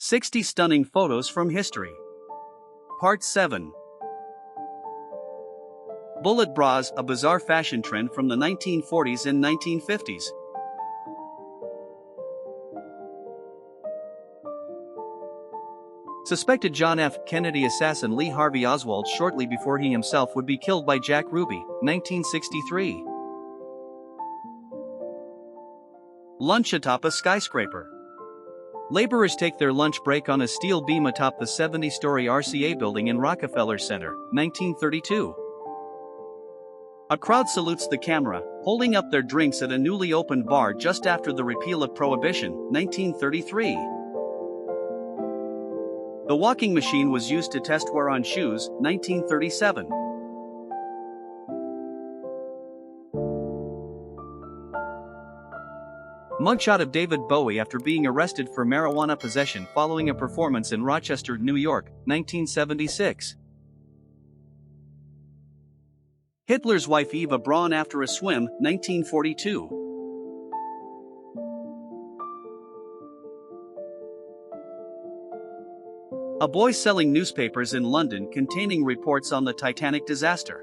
60 Stunning Photos from History. Part 7. Bullet bras, a bizarre fashion trend from the 1940s and 1950s. Suspected John F. Kennedy assassin Lee Harvey Oswald shortly before he himself would be killed by Jack Ruby, 1963. Lunch atop a skyscraper. Laborers take their lunch break on a steel beam atop the 70-story RCA building in Rockefeller Center, 1932. A crowd salutes the camera, holding up their drinks at a newly opened bar just after the repeal of Prohibition, 1933. The walking machine was used to test wear on shoes, 1937. Mugshot of David Bowie after being arrested for marijuana possession following a performance in Rochester, New York, 1976. Hitler's wife Eva Braun after a swim, 1942. A boy selling newspapers in London containing reports on the Titanic disaster.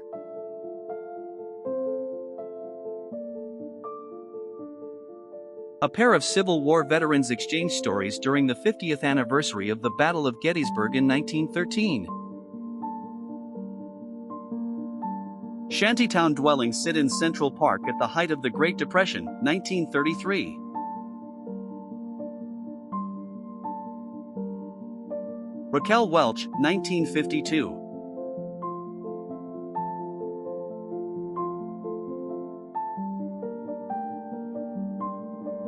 A pair of Civil War veterans exchange stories during the 50th anniversary of the Battle of Gettysburg in 1913. Shantytown dwellings sit in Central Park at the height of the Great Depression, 1933. Raquel Welch, 1952.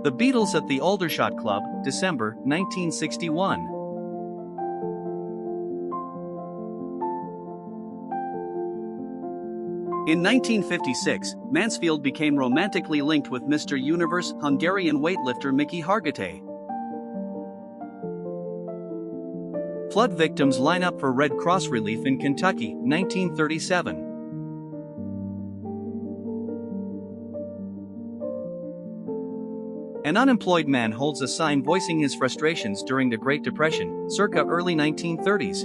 The Beatles at the Aldershot Club, December, 1961. In 1956, Mansfield became romantically linked with Mr. Universe Hungarian weightlifter Mickey Hargitay. Flood victims line up for Red Cross relief in Kentucky, 1937. An unemployed man holds a sign voicing his frustrations during the Great Depression, circa early 1930s.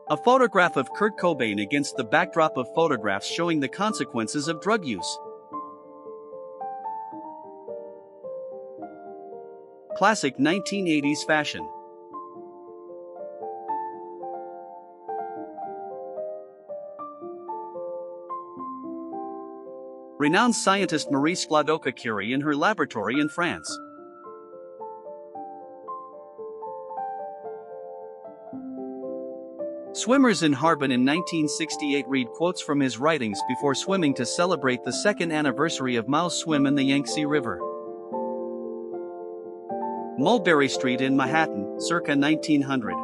A photograph of Kurt Cobain against the backdrop of photographs showing the consequences of drug use. Classic 1980s fashion. Renowned scientist Marie Skłodowska-Curie in her laboratory in France. Swimmers in Harbin in 1968 read quotes from his writings before swimming to celebrate the second anniversary of Mao's swim in the Yangtze River. Mulberry Street in Manhattan, circa 1900.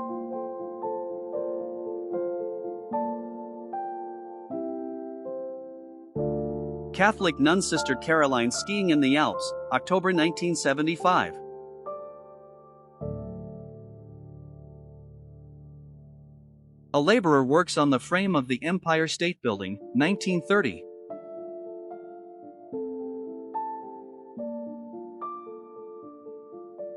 Catholic nun Sister Caroline skiing in the Alps, October 1975. A laborer works on the frame of the Empire State Building, 1930.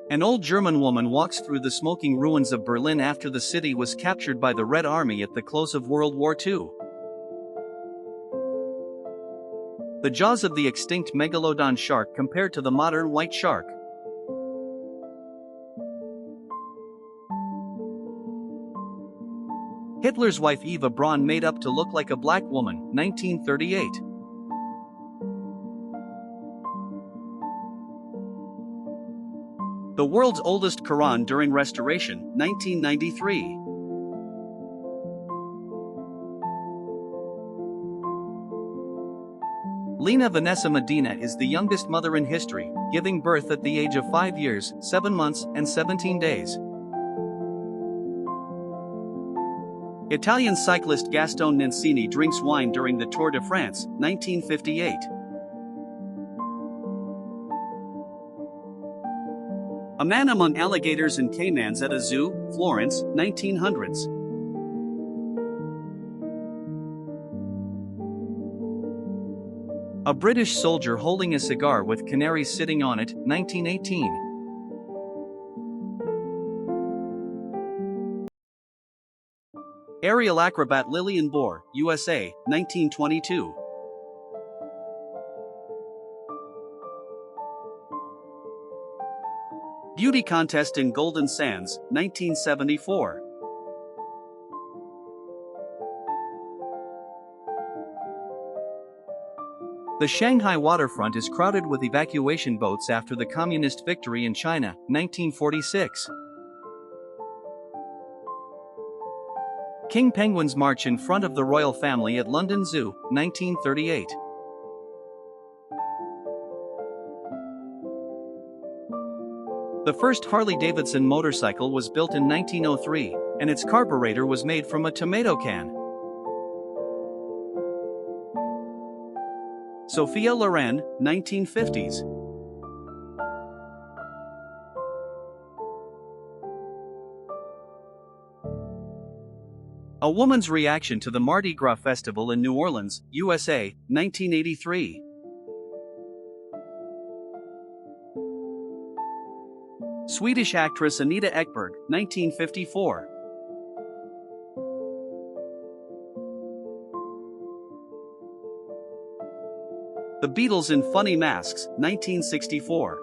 An old German woman walks through the smoking ruins of Berlin after the city was captured by the Red Army at the close of World War II. The jaws of the extinct megalodon shark compared to the modern white shark. Hitler's wife Eva Braun made up to look like a black woman, 1938. The world's oldest Quran during restoration, 1993. Lena Vanessa Medina is the youngest mother in history, giving birth at the age of 5 years, 7 months, and 17 days. Italian cyclist Gaston Nencini drinks wine during the Tour de France, 1958. A man among alligators and caimans at a zoo, Florence, 1900s. A British soldier holding a cigar with canaries sitting on it, 1918. Aerial acrobat Lillian Bohr, USA, 1922. Beauty contest in Golden Sands, 1974. The Shanghai waterfront is crowded with evacuation boats after the communist victory in China, 1946. King penguins march in front of the royal family at London Zoo, 1938. The first Harley-Davidson motorcycle was built in 1903, and its carburetor was made from a tomato can. Sophia Loren, 1950s. A woman's reaction to the Mardi Gras Festival in New Orleans, USA, 1983. Swedish actress Anita Ekberg, 1954. The Beatles in Funny Masks, 1964.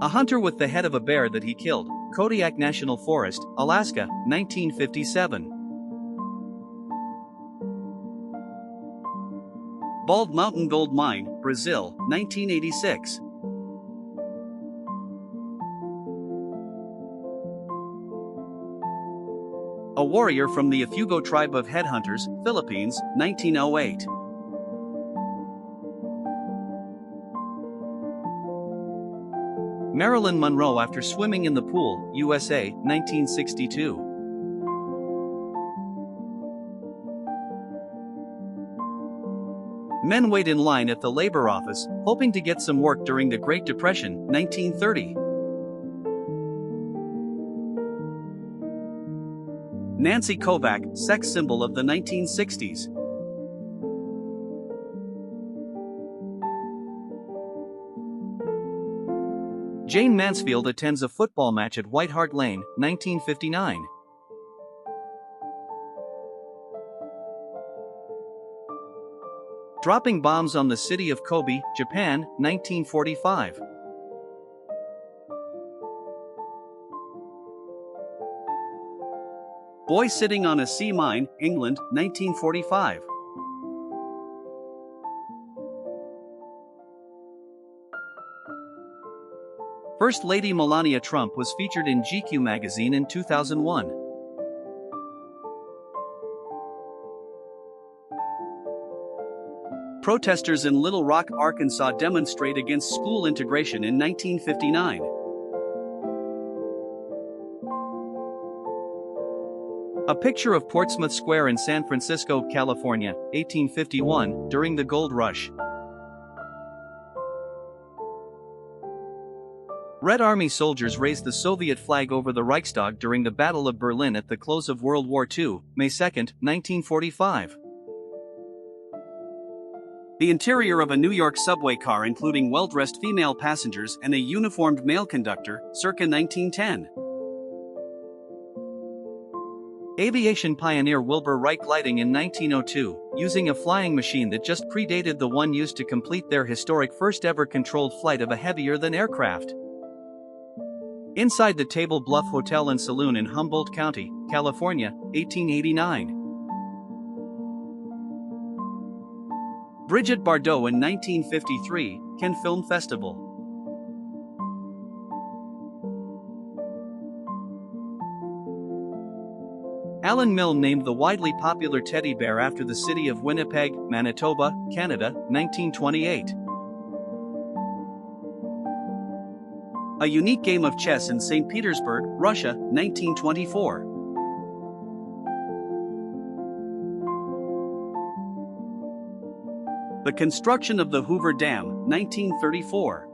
A hunter with the head of a bear that he killed, Kodiak National Forest, Alaska, 1957. Bald Mountain Gold Mine, Brazil, 1986. A warrior from the Ifugao tribe of headhunters, Philippines, 1908. Marilyn Monroe after swimming in the pool, USA, 1962. Men wait in line at the labor office, hoping to get some work during the Great Depression, 1930. Nancy Kovac, sex symbol of the 1960s. Jane Mansfield attends a football match at White Hart Lane, 1959. Dropping bombs on the city of Kobe, Japan, 1945. Boy sitting on a sea mine, England, 1945. First Lady Melania Trump was featured in GQ magazine in 2001. Protesters in Little Rock, Arkansas demonstrate against school integration in 1959. A picture of Portsmouth Square in San Francisco, California, 1851, during the Gold Rush. Red Army soldiers raised the Soviet flag over the Reichstag during the Battle of Berlin at the close of World War II, May 2, 1945. The interior of a New York subway car including well-dressed female passengers and a uniformed male conductor, circa 1910. Aviation pioneer Wilbur Wright gliding in 1902, using a flying machine that just predated the one used to complete their historic first-ever controlled flight of a heavier-than aircraft. Inside the Table Bluff Hotel and Saloon in Humboldt County, California, 1889. Brigitte Bardot in 1953, Cannes Film Festival. Alan Milne named the widely popular teddy bear after the city of Winnipeg, Manitoba, Canada, 1928. A unique game of chess in St. Petersburg, Russia, 1924. The construction of the Hoover Dam, 1934.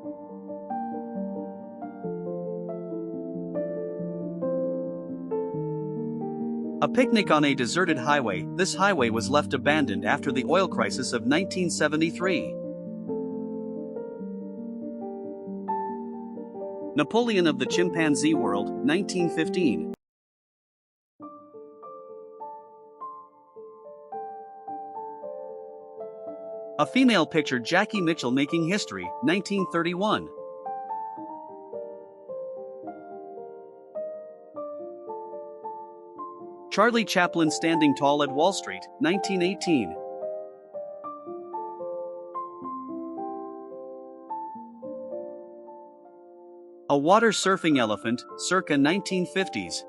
A picnic on a deserted highway. This highway was left abandoned after the oil crisis of 1973. Napoleon of the Chimpanzee World, 1915. A female pictured Jackie Mitchell making history, 1931. Charlie Chaplin standing tall at Wall Street, 1918. A water surfing elephant, circa 1950s.